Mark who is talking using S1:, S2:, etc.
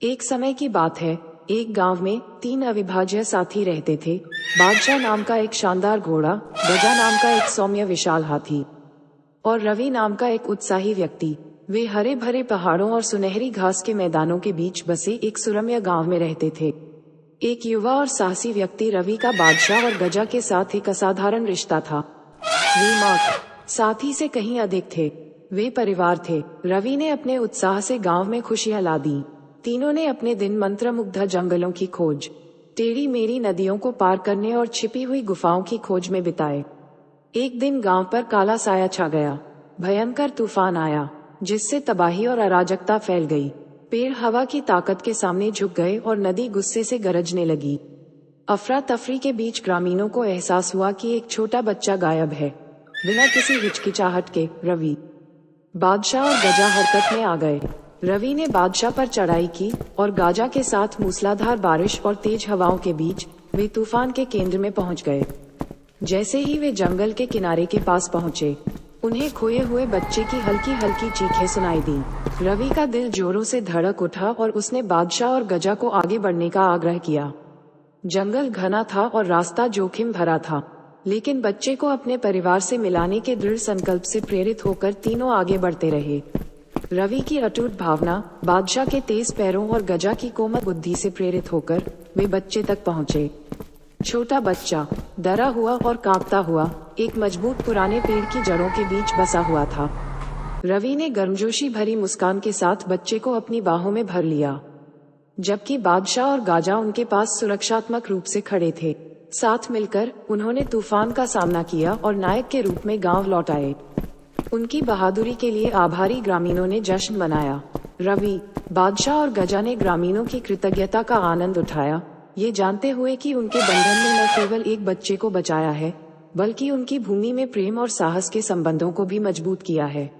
S1: एक समय की बात है, एक गांव में 3 अविभाज्य साथी रहते थे। बादशाह नाम का एक शानदार घोड़ा, गजा नाम का एक सौम्य विशाल हाथी और रवि नाम का एक उत्साही व्यक्ति। वे हरे भरे पहाड़ों और सुनहरी घास के मैदानों के बीच बसे एक सुरम्य गांव में रहते थे। एक युवा और साहसी व्यक्ति रवि का बादशाह और गजा के साथ एक असाधारण रिश्ता था। वे माँ साथी से कहीं अधिक थे। वे परिवार थे। रवि ने अपने उत्साह से गांव में खुशियां ला दी। तीनों ने अपने दिन मंत्रमुग्ध जंगलों की खोज, टेढ़ी मेढ़ी नदियों को पार करने और छिपी हुई गुफाओं की खोज में बिताए। एक दिन गांव पर काला साया छा गया। भयंकर तूफान आया, जिससे तबाही और अराजकता फैल गई। पेड़ हवा की ताकत के सामने झुक गए और नदी गुस्से से गरजने लगी। अफरा तफरी के बीच ग्रामीणों को एहसास हुआ कि एक छोटा बच्चा गायब है। बिना किसी हिचकिचाहट के रवि, बादशाह और गजा हरकत में आ गए। रवि ने बादशाह पर चढ़ाई की और गाजा के साथ मूसलाधार बारिश और तेज हवाओं के बीच वे तूफान के केंद्र में पहुंच गए। जैसे ही वे जंगल के किनारे के पास पहुंचे, उन्हें खोए हुए बच्चे की हल्की हल्की चीखें सुनाई दी। रवि का दिल जोरों से धड़क उठा और उसने बादशाह और गजा को आगे बढ़ने का आग्रह किया। जंगल घना था और रास्ता जोखिम भरा था, लेकिन बच्चे को अपने परिवार से मिलाने के दृढ़ संकल्प से प्रेरित होकर तीनों आगे बढ़ते रहे। रवि की अटूट भावना, बादशाह के तेज पैरों और गजा की कोमल बुद्धि से प्रेरित होकर वे बच्चे तक पहुंचे। छोटा बच्चा, डरा हुआ और कांपता हुआ, एक मजबूत पुराने पेड़ की जड़ों के बीच बसा हुआ था। रवि ने गर्मजोशी भरी मुस्कान के साथ बच्चे को अपनी बाहों में भर लिया, जबकि बादशाह और गाजा उनके पास सुरक्षात्मक रूप से खड़े थे। साथ मिलकर उन्होंने तूफान का सामना किया और नायक के रूप में गांव लौट आए। उनकी बहादुरी के लिए आभारी ग्रामीणों ने जश्न मनाया। रवि, बादशाह और गजा ने ग्रामीणों की कृतज्ञता का आनंद उठाया, ये जानते हुए कि उनके बंधन ने न केवल एक बच्चे को बचाया है, बल्कि उनकी भूमि में प्रेम और साहस के संबंधों को भी मजबूत किया है।